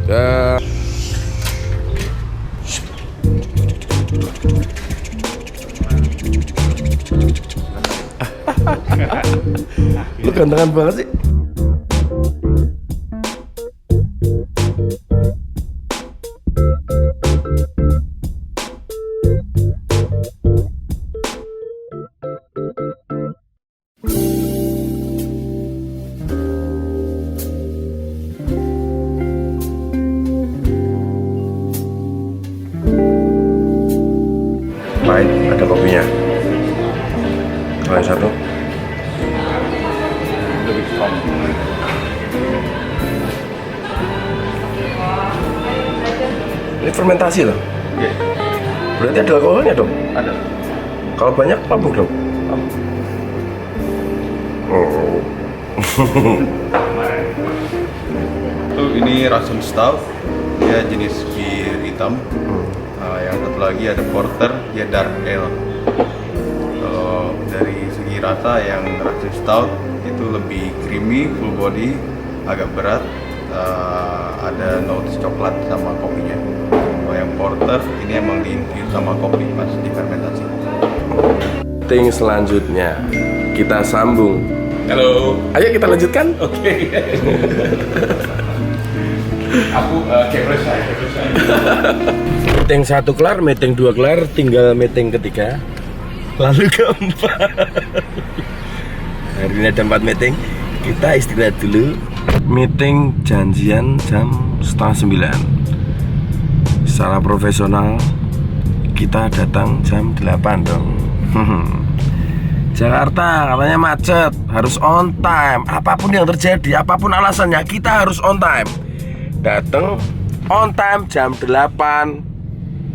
Ya. Lu gantengan banget sih. Pahit, ada kopinya. Kalau yang satu lebih strong. ini fermentasi loh. Iya. Berarti ada alkoholnya dong. Ada. Kalau banyak mabuk dong. Oh. Ini Russian Stout, dia jenis bir hitam. Yang satu lagi ada Porter, dia dark ale. Kalau dari segi rasa yang Russian Stout itu lebih creamy, full body, agak berat. Ada notes coklat sama kopinya. Kalau yang Porter ini emang diinfuse sama kopi pas difermentasi. Ting selanjutnya kita sambung. Halo. Ayo kita lanjutkan. Oke. Aku kepres saya. Meeting 1 kelar, meeting 2 kelar, tinggal meeting ketiga, lalu keempat. Hari ini ada 4 meeting, kita istirahat dulu. Meeting janjian jam 8:30. Secara profesional kita datang jam 8 dong. Jakarta katanya macet, harus on time. Apapun yang terjadi, apapun alasannya, kita harus on time. Datang on time jam 8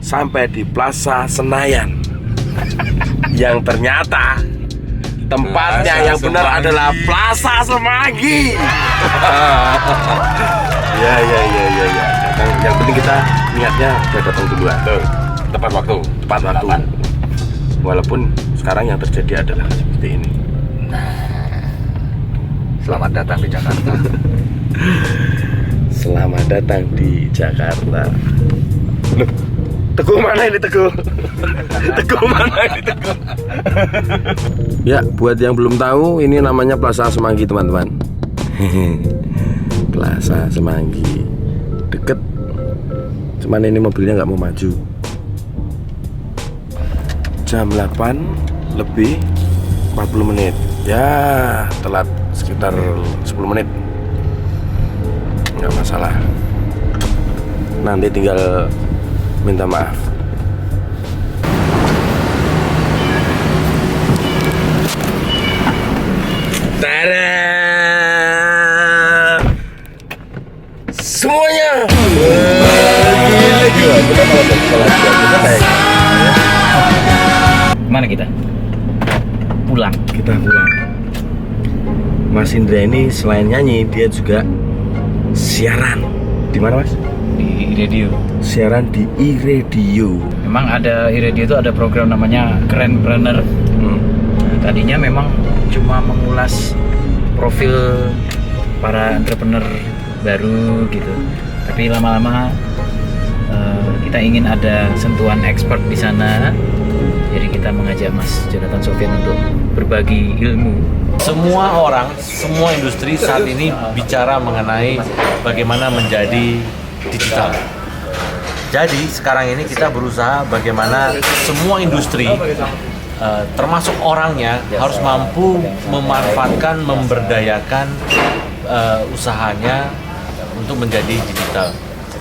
sampai di Plaza Senayan. Yang ternyata tempatnya Plaza yang benar Semanggi. adalah Plaza Semanggi. Ya. Yang penting kita niatnya udah datang duluan. Tepat waktu. Tepat waktu. Walaupun sekarang yang terjadi adalah seperti ini. Selamat datang di Jakarta. Selamat datang di Jakarta. Loh, Teguh mana ini Teguh? Teguh mana ini Teguh? Ya, buat yang belum tahu, ini namanya Plaza Semanggi teman-teman. Plaza Semanggi, deket. Cuman ini mobilnya nggak mau maju. Jam 8 lebih 40 menit. Ya, telat sekitar 10 menit. Nggak masalah. Nanti tinggal minta maaf. Tada! Semuanya. Mana kita? Pulang. Kita pulang. Mas Indra ini selain nyanyi, dia juga siaran. Di mana, Mas? Di radio. Siaran di iRadio. Memang ada di radio itu ada program namanya Krenpreneur. Nah, tadinya memang cuma mengulas profil para entrepreneur baru gitu. Tapi lama-lama kita ingin ada sentuhan expert di sana. Jadi kita mengajak Mas Jonathan Sofyan untuk berbagi ilmu. Semua orang, semua industri saat ini bicara mengenai bagaimana menjadi digital. Jadi sekarang ini kita berusaha bagaimana semua industri, termasuk orangnya, harus mampu memanfaatkan, memberdayakan usahanya untuk menjadi digital.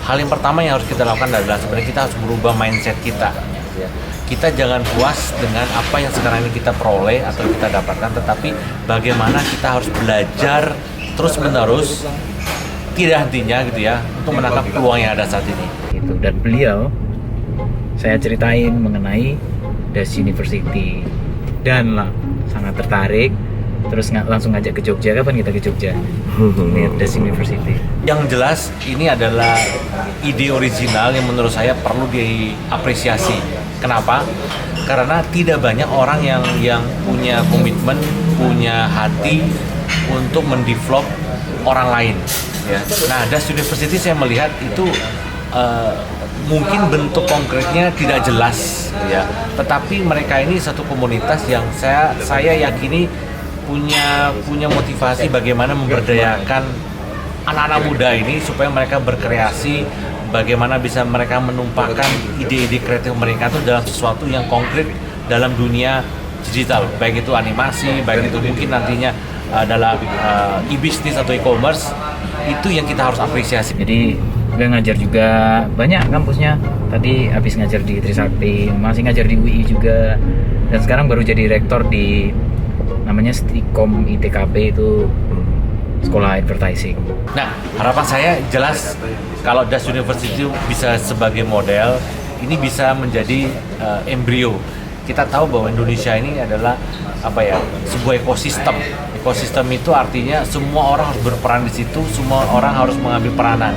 Hal yang pertama yang harus kita lakukan adalah sebenarnya kita harus merubah mindset kita. Kita jangan puas dengan apa yang sekarang ini kita peroleh atau kita dapatkan, tetapi bagaimana kita harus belajar terus-menerus, tidak hentinya gitu ya, untuk menangkap peluang yang ada saat ini. Gitu. Dan beliau, saya ceritain mengenai Das University dan lah sangat tertarik. Terus langsung ngajak ke Jogja. Kapan kita ke Jogja? Lihat Das University. Yang jelas ini adalah ide original yang menurut saya perlu diapresiasi. Kenapa? Karena tidak banyak orang yang punya komitmen, punya hati untuk mendevelop orang lain. Ya. Nah, Das University saya melihat itu mungkin bentuk konkretnya tidak jelas, ya. Tetapi mereka ini satu komunitas yang saya yakini punya motivasi bagaimana memberdayakan anak-anak muda ini supaya mereka berkreasi, bagaimana bisa mereka menumpahkan ide-ide kreatif mereka itu dalam sesuatu yang konkret dalam dunia digital, baik itu animasi, baik itu mungkin nantinya dalam e-business atau e-commerce. Itu yang kita harus apresiasi. Jadi udah ngajar juga banyak kampusnya. Tadi habis ngajar di Trisakti, masih ngajar di UI juga, dan sekarang baru jadi rektor di namanya Stikom ITKP, itu sekolah advertising. Nah, harapan saya jelas kalau Das University bisa sebagai model, ini bisa menjadi embrio. Kita tahu bahwa Indonesia ini adalah sebuah ekosistem. Ekosistem itu artinya semua orang harus berperan di situ, semua orang harus mengambil peranan.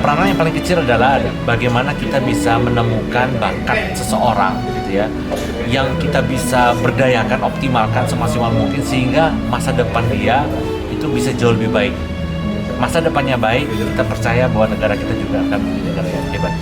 Peranan yang paling kecil adalah bagaimana kita bisa menemukan bakat seseorang, gitu ya, yang kita bisa berdayakan, optimalkan semaksimal mungkin sehingga masa depan dia itu bisa jauh lebih baik. Masa depannya baik, kita percaya bahwa negara kita juga akan menjadi negara yang hebat.